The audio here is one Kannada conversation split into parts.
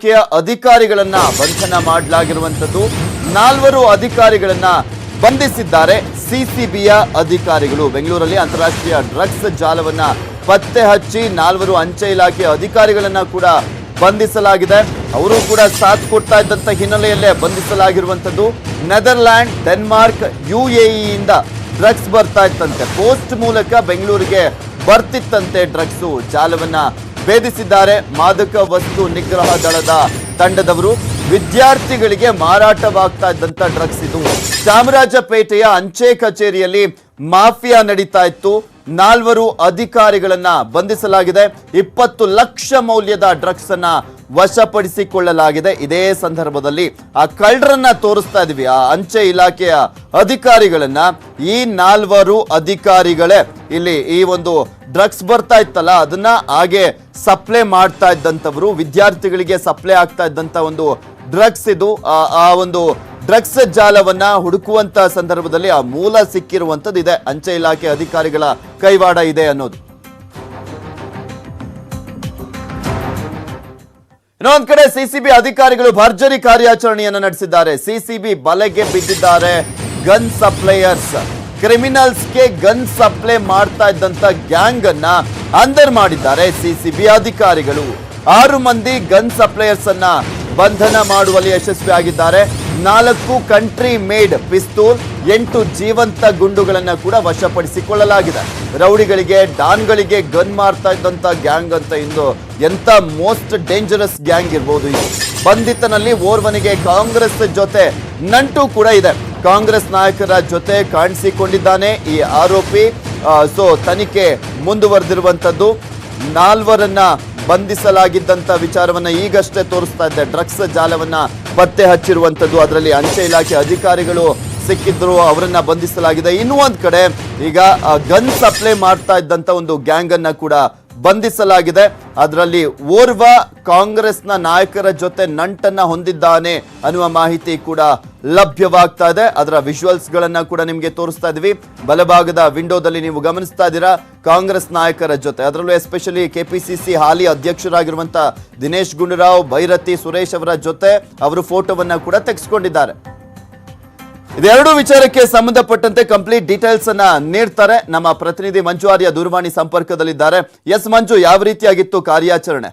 ಇಲಾಖೆಯ ಅಧಿಕಾರಿಗಳನ್ನ ಬಂಧನ ಮಾಡಲಾಗಿರುವಂತದ್ದು. 4 ಅಧಿಕಾರಿಗಳನ್ನ ಬಂಧಿಸಿದ್ದಾರೆ ಸಿಸಿಬಿಯ ಅಧಿಕಾರಿಗಳು. ಬೆಂಗಳೂರಲ್ಲಿ ಅಂತಾರಾಷ್ಟ್ರೀಯ ಡ್ರಗ್ಸ್ ಜಾಲವನ್ನ ಪತ್ತೆ ಹಚ್ಚಿ 4 ಅಂಚೆ ಇಲಾಖೆಯ ಅಧಿಕಾರಿಗಳನ್ನ ಕೂಡ ಬಂಧಿಸಲಾಗಿದೆ. ಅವರು ಕೂಡ ಸಾಥ್ ಕೊಡ್ತಾ ಇದ್ದಂತ ಹಿನ್ನೆಲೆಯಲ್ಲೇ ಬಂಧಿಸಲಾಗಿರುವಂತದ್ದು. ನೆದರ್ಲ್ಯಾಂಡ್, ಡೆನ್ಮಾರ್ಕ್, UAE ಇಂದ ಡ್ರಗ್ಸ್ ಬರ್ತಾ ಇತ್ತಂತೆ. ಪೋಸ್ಟ್ ಮೂಲಕ ಬೆಂಗಳೂರಿಗೆ ಬರ್ತಿತ್ತಂತೆ ಡ್ರಗ್ಸ್. ಜಾಲವನ್ನ ಭೇದಿಸಿದ್ದಾರೆ ಮಾದಕ ವಸ್ತು ನಿಗ್ರಹ ದಳದ ತಂಡದವರು. ವಿದ್ಯಾರ್ಥಿಗಳಿಗೆ ಮಾರಾಟವಾಗ್ತಾ ಇದ್ದಂತ ಡ್ರಗ್ಸ್ ಇದು. ಚಾಮರಾಜಪೇಟೆಯ ಅಂಚೆ ಕಚೇರಿಯಲ್ಲಿ ಮಾಫಿಯಾ ನಡೀತಾ ಇತ್ತು. 4 ಅಧಿಕಾರಿಗಳನ್ನ ಬಂಧಿಸಲಾಗಿದೆ. 20 ಲಕ್ಷ ಮೌಲ್ಯದ ಡ್ರಗ್ಸ್ ಅನ್ನ ವಶಪಡಿಸಿಕೊಳ್ಳಲಾಗಿದೆ. ಇದೇ ಸಂದರ್ಭದಲ್ಲಿ ಆ ಕಳ್ಳರನ್ನ ತೋರಿಸ್ತಾ ಇದೀವಿ, ಆ ಅಂಚೆ ಇಲಾಖೆಯ ಅಧಿಕಾರಿಗಳನ್ನ. ಈ 4 ಅಧಿಕಾರಿಗಳೇ ಇಲ್ಲಿ ಈ ಒಂದು ಡ್ರಗ್ಸ್ ಬರ್ತಾ ಇತ್ತಲ್ಲ ಅದನ್ನ ಹಾಗೆ ಸಪ್ಲೈ ಮಾಡ್ತಾ ಇದ್ದಂಥವ್ರು. ವಿದ್ಯಾರ್ಥಿಗಳಿಗೆ ಸಪ್ಲೈ ಆಗ್ತಾ ಇದ್ದಂತ ಒಂದು ಡ್ರಗ್ಸ್ ಇದು. ಆ ಒಂದು ಡ್ರಗ್ಸ್ ಜಾಲವನ್ನ ಹುಡುಕುವಂತ ಸಂದರ್ಭದಲ್ಲಿ ಆ ಮೂಲ ಸಿಕ್ಕಿರುವಂತದ್ದು ಇದೆ. ಅಂಚೆ ಇಲಾಖೆ ಅಧಿಕಾರಿಗಳ ಕೈವಾಡ ಇದೆ ಅನ್ನೋದು. ಇನ್ನೊಂದ್ ಕಡೆ ಸಿಸಿಬಿ ಅಧಿಕಾರಿಗಳು ಭರ್ಜರಿ ಕಾರ್ಯಾಚರಣೆಯನ್ನು ನಡೆಸಿದ್ದಾರೆ. ಸಿಸಿಬಿ ಬಲೆಗೆ ಬಿದ್ದಿದ್ದಾರೆ ಗನ್ ಸಪ್ಲೈಯರ್ಸ್. ಕ್ರಿಮಿನಲ್ಸ್ಗೆ ಗನ್ ಸಪ್ಲೈ ಮಾಡ್ತಾ ಇದ್ದಂತ ಗ್ಯಾಂಗ್ ಅನ್ನ ಅಂದರ್ ಮಾಡಿದ್ದಾರೆ ಸಿಸಿಬಿ ಅಧಿಕಾರಿಗಳು. 6 ಮಂದಿ ಗನ್ ಸಪ್ಲೈಯರ್ಸ್ ಅನ್ನ ಬಂಧನ ಮಾಡುವಲ್ಲಿ ಯಶಸ್ವಿಯಾಗಿದ್ದಾರೆ. 4 ಕಂಟ್ರಿ ಮೇಡ್ ಪಿಸ್ತೂಲ್, 8 ಜೀವಂತ ಗುಂಡುಗಳನ್ನ ಕೂಡ ವಶಪಡಿಸಿಕೊಳ್ಳಲಾಗಿದೆ. ರೌಡಿಗಳಿಗೆ, ಡಾನ್ಗಳಿಗೆ ಗನ್ ಮಾರ್ತಾ ಇದ್ದಂತ ಗ್ಯಾಂಗ್ ಅಂತ ಇಂದು ಎಂತ ಮೋಸ್ಟ್ ಡೇಂಜರಸ್ ಗ್ಯಾಂಗ್ ಇರ್ಬೋದು ಇದು. ಬಂಧಿತನಲ್ಲಿ ಓರ್ವನಿಗೆ ಕಾಂಗ್ರೆಸ್ ಜೊತೆ ನಂಟು ಕೂಡ ಇದೆ. ಕಾಂಗ್ರೆಸ್ ನಾಯಕರ ಜೊತೆ ಕಾಣಿಸಿಕೊಂಡಿದ್ದಾನೆ ಈ ಆರೋಪಿ. ತನಿಖೆ ಮುಂದುವರೆದಿರುವಂತದ್ದು. 4ರನ್ನ ಬಂಧಿಸಲಾಗಿದ್ದಂತ ವಿಚಾರವನ್ನ ಈಗಷ್ಟೇ ತೋರಿಸ್ತಾ ಇದ್ದೆ. ಡ್ರಗ್ಸ್ ಜಾಲವನ್ನ ಪತ್ತೆ ಹಚ್ಚಿರುವಂತದ್ದು. ಅದರಲ್ಲಿ ಅಂಚೆ ಇಲಾಖೆ ಅಧಿಕಾರಿಗಳು ಸಿಕ್ಕಿದ್ರು, ಅವರನ್ನ ಬಂಧಿಸಲಾಗಿದೆ. ಇನ್ನೂ ಒಂದ್ ಕಡೆ ಈಗ ಗನ್ ಸಪ್ಲೈ ಮಾಡ್ತಾ ಇದ್ದಂತ ಒಂದು ಗ್ಯಾಂಗ್ ಅನ್ನ ಕೂಡ ಬಂಧಿಸಲಾಗಿದೆ. ಅದರಲ್ಲಿ ಓರ್ವ ಕಾಂಗ್ರೆಸ್ನ ನಾಯಕರ ಜೊತೆ ನಂಟನ್ನ ಹೊಂದಿದ್ದಾನೆ ಅನ್ನುವ ಮಾಹಿತಿ ಕೂಡ ಲಭ್ಯವಾಗ್ತಾ ಇದೆ. ಅದರ ವಿಜುವಲ್ಸ್ ಗಳನ್ನ ಕೂಡ ನಿಮಗೆ ತೋರಿಸ್ತಾ ಇದೀವಿ. ಬಲಭಾಗದ ವಿಂಡೋದಲ್ಲಿ ನೀವು ಗಮನಿಸ್ತಾ ಇದ್ದೀರಾ ಕಾಂಗ್ರೆಸ್ ನಾಯಕರ ಜೊತೆ, ಅದರಲ್ಲೂ ಎಸ್ಪೆಷಲಿ ಕೆಪಿಸಿಸಿ ಹಾಲಿ ಅಧ್ಯಕ್ಷರಾಗಿರುವಂತಹ ದಿನೇಶ್ ಗುಂಡೂರಾವ್, ಭೈರತಿ ಸುರೇಶ್ ಅವರ ಜೊತೆ ಅವರು ಫೋಟೋವನ್ನ ಕೂಡ ತೆಗೆಸಿಕೊಂಡಿದ್ದಾರೆ. ಇದೆರಡು ವಿಚಾರಕ್ಕೆ ಸಂಬಂಧಪಟ್ಟಂತೆ ಕಂಪ್ಲೀಟ್ ಡೀಟೇಲ್ಸ್ ಅನ್ನ ನೀಡ್ತಾರೆ ನಮ್ಮ ಪ್ರತಿನಿಧಿ ಮಂಜು ಆರ್ಯ ದೂರವಾಣಿ ಸಂಪರ್ಕದಲ್ಲಿದ್ದಾರೆ. ಎಸ್ ಮಂಜು, ಯಾವ ರೀತಿಯಾಗಿತ್ತು ಕಾರ್ಯಾಚರಣೆ?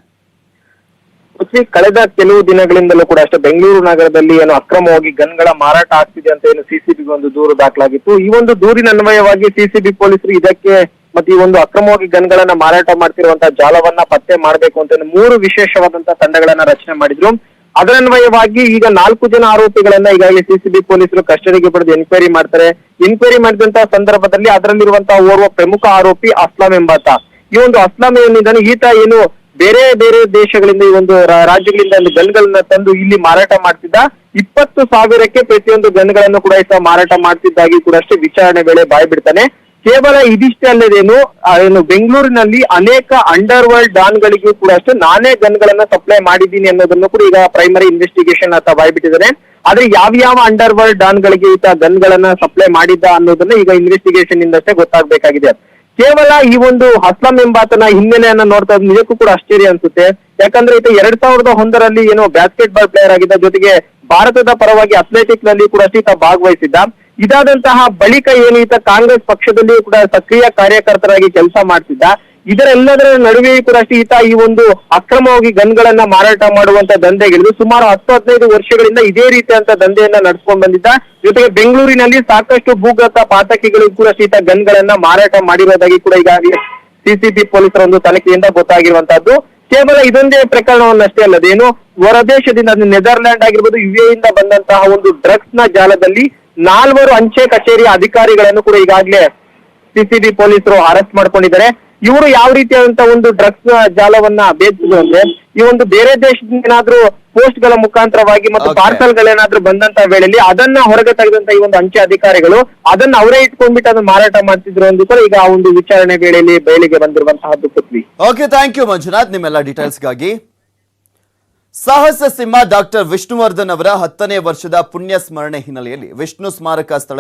ಕಳೆದ ಕೆಲವು ದಿನಗಳಿಂದಲೂ ಕೂಡ ಅಷ್ಟೇ ಬೆಂಗಳೂರು ನಗರದಲ್ಲಿ ಏನು ಅಕ್ರಮವಾಗಿ ಗನ್ಗಳ ಮಾರಾಟ ಆಗ್ತಿದೆ ಅಂತ ಏನು ಸಿಸಿಬಿಗೆ ಒಂದು ದೂರು ದಾಖಲಾಗಿತ್ತು. ಈ ಒಂದು ದೂರಿನ ಅನ್ವಯವಾಗಿ ಸಿಸಿಬಿ ಪೊಲೀಸರು ಇದಕ್ಕೆ ಮತ್ತೆ ಈ ಒಂದು ಅಕ್ರಮವಾಗಿ ಗನ್ಗಳನ್ನ ಮಾರಾಟ ಮಾಡ್ತಿರುವಂತಹ ಜಾಲವನ್ನ ಪತ್ತೆ ಮಾಡಬೇಕು ಅಂತ 3 ವಿಶೇಷವಾದಂತಹ ತಂಡಗಳನ್ನ ರಚನೆ ಮಾಡಿದ್ರು. ಅದರನ್ವಯವಾಗಿ ಈಗ 4 ಜನ ಆರೋಪಿಗಳನ್ನ ಈಗಾಗಲೇ ಸಿಸಿಬಿ ಪೊಲೀಸರು ಕಸ್ಟಡಿಗೆ ಪಡೆದು ಎನ್ಕ್ವೈರಿ ಮಾಡ್ತಾರೆ. ಎನ್ಕ್ವೈರಿ ಮಾಡಿದಂತಹ ಸಂದರ್ಭದಲ್ಲಿ ಅದರಲ್ಲಿರುವಂತಹ ಓರ್ವ ಪ್ರಮುಖ ಆರೋಪಿ ಅಸ್ಲಾಂ ಎಂಬಾತ. ಈ ಒಂದು ಅಸ್ಲಾಂ ಏನಿದ್ದಾನೆ ಈತ ಏನು ಬೇರೆ ಬೇರೆ ದೇಶಗಳಿಂದ ಈ ಒಂದು ರಾಜ್ಯಗಳಿಂದ ಗನ್ಗಳನ್ನ ತಂದು ಇಲ್ಲಿ ಮಾರಾಟ ಮಾಡ್ತಿದ್ದ. 20,000ಕ್ಕೆ ಪ್ರತಿಯೊಂದು ಗನ್ಗಳನ್ನು ಕೂಡ ಈತ ಮಾರಾಟ ಮಾಡ್ತಿದ್ದಾಗಿ ಕೂಡ ಅಷ್ಟೇ ವಿಚಾರಣೆ ವೇಳೆ ಬಾಯ್ ಬಿಡ್ತಾನೆ. ಕೇವಲ ಇದಿಷ್ಟೇ ಅಲ್ಲದೇನು ಏನು ಬೆಂಗಳೂರಿನಲ್ಲಿ ಅನೇಕ ಅಂಡರ್ ವರ್ಲ್ಡ್ ಡಾನ್ಗಳಿಗೂ ಕೂಡ ಅಷ್ಟೇ ನಾನೇ ಗನ್ಗಳನ್ನ ಸಪ್ಲೈ ಮಾಡಿದ್ದೀನಿ ಅನ್ನೋದನ್ನು ಕೂಡ ಈಗ ಪ್ರೈಮರಿ ಇನ್ವೆಸ್ಟಿಗೇಷನ್ ಅಂತ ಬಾಯ್ಬಿಟ್ಟಿದ್ದಾನೆ. ಆದ್ರೆ ಯಾವ ಅಂಡರ್ ವರ್ಲ್ಡ್ ಡಾನ್ಗಳಿಗೆ ಈತ ಗನ್ಗಳನ್ನ ಸಪ್ಲೈ ಮಾಡಿದ್ದ ಅನ್ನೋದನ್ನ ಈಗ ಇನ್ವೆಸ್ಟಿಗೇಷನ್ ಇಂದಷ್ಟೇ ಗೊತ್ತಾಗಬೇಕಾಗಿದೆ. ಕೇವಲ ಈ ಒಂದು ಅಸ್ಲಾಂ ಎಂಬಾತನ ಹಿನ್ನೆಲೆಯನ್ನ ನೋಡ್ತಾ ಇದ್ ನಿಜಕ್ಕೂ ಕೂಡ ಆಶ್ಚರ್ಯ ಅನ್ಸುತ್ತೆ. ಯಾಕಂದ್ರೆ ಈತ 2001ರಲ್ಲಿ ಏನೋ ಬ್ಯಾಸ್ಕೆಟ್ ಬಾಲ್ ಪ್ಲೇಯರ್ ಆಗಿದ್ದ, ಜೊತೆಗೆ ಭಾರತದ ಪರವಾಗಿ ಅಥ್ಲೆಟಿಕ್ ನಲ್ಲಿ ಕೂಡ ಈತ ಭಾಗವಹಿಸಿದ್ದ. ಇದಾದಂತಹ ಬಳಿಕ ಏನು ಈತ ಕಾಂಗ್ರೆಸ್ ಪಕ್ಷದಲ್ಲಿಯೂ ಕೂಡ ಸಕ್ರಿಯ ಕಾರ್ಯಕರ್ತರಾಗಿ ಕೆಲಸ ಮಾಡ್ತಿದ್ದ. ಇದರೆಲ್ಲದರ ನಡುವೆಯೂ ಕೂಡ ಈತ ಈ ಒಂದು ಅಕ್ರಮವಾಗಿ ಗನ್ಗಳನ್ನ ಮಾರಾಟ ಮಾಡುವಂತ ದಂಧೆಗಿಳಿದು ಸುಮಾರು 10-15 ವರ್ಷಗಳಿಂದ ಇದೇ ರೀತಿಯಂತ ದಂಧೆಯನ್ನ ನಡ್ಸ್ಕೊಂಡ್ ಬಂದಿದ್ದ. ಜೊತೆಗೆ ಬೆಂಗಳೂರಿನಲ್ಲಿ ಸಾಕಷ್ಟು ಭೂಗತ ಪಾತಕಿಗಳು ಕೂಡ ಈತ ಗನ್ಗಳನ್ನ ಮಾರಾಟ ಮಾಡಿರೋದಾಗಿ ಕೂಡ ಈಗಾಗಲೇ ಸಿಸಿಬಿ ಪೊಲೀಸರ ಒಂದು ತನಿಖೆಯಿಂದ ಗೊತ್ತಾಗಿರುವಂತಹದ್ದು. ಕೇವಲ ಇದೊಂದೇ ಪ್ರಕರಣವನ್ನಷ್ಟೇ ಅಲ್ಲದೇನು ಹೊರದೇಶದಿಂದ ನೆದರ್ಲ್ಯಾಂಡ್ ಆಗಿರ್ಬೋದು, UAE ಇಂದ ಬಂದಂತಹ ಒಂದು ಡ್ರಗ್ಸ್ ನ ಜಾಲದಲ್ಲಿ 4 ಅಂಚೆ ಕಚೇರಿಯ ಅಧಿಕಾರಿಗಳನ್ನು ಕೂಡ ಈಗಾಗಲೇ ಸಿಸಿಬಿ ಪೊಲೀಸರು ಅರೆಸ್ಟ್ ಮಾಡ್ಕೊಂಡಿದ್ದಾರೆ. ಇವರು ಯಾವ ರೀತಿಯಾದಂತಹ ಒಂದು ಡ್ರಗ್ಸ್ ಜಾಲವನ್ನ ಭೇದಿಸಿದ್ರು ಅಂದ್ರೆ, ಈ ಒಂದು ಬೇರೆ ದೇಶದಿಂದ ಏನಾದ್ರೂ ಪೋಸ್ಟ್ ಗಳ ಮುಖಾಂತರವಾಗಿ ಮತ್ತು ಪಾರ್ಸಲ್ ಗಳೇನಾದ್ರೂ ಬಂದಂತ ವೇಳೆಯಲ್ಲಿ ಅದನ್ನ ಹೊರಗೆ ತೆಗೆದಂತ ಈ ಒಂದು ಅಂಚೆ ಅಧಿಕಾರಿಗಳು ಅದನ್ನ ಅವರೇ ಇಟ್ಕೊಂಡ್ಬಿಟ್ಟು ಅದನ್ನ ಮಾರಾಟ ಮಾಡ್ತಿದ್ರು ಅಂತ ಕೂಡ ಈಗ ಆ ಒಂದು ವಿಚಾರಣೆ ವೇಳೆಯಲ್ಲಿ ಬಯಲಿಗೆ ಬಂದಿರುವಂತಹದ್ದು ಪೃಥ್ವಿ. ಓಕೆ, ಥ್ಯಾಂಕ್ ಯು ಮಂಜುನಾಥ್ ನಿಮ್ಮೆಲ್ಲ ಡೀಟೇಲ್ಸ್ಗಾಗಿ. ಸಾಹಸ ಸಿಂಹ ಡಾಕ್ಟರ್ ವಿಷ್ಣುವರ್ಧನ್ ಅವರ 10ನೇ ವರ್ಷದ ಪುಣ್ಯ ಸ್ಮರಣೆ ಹಿನ್ನೆಲೆಯಲ್ಲಿ ವಿಷ್ಣು ಸ್ಮಾರಕ ಸ್ಥಳ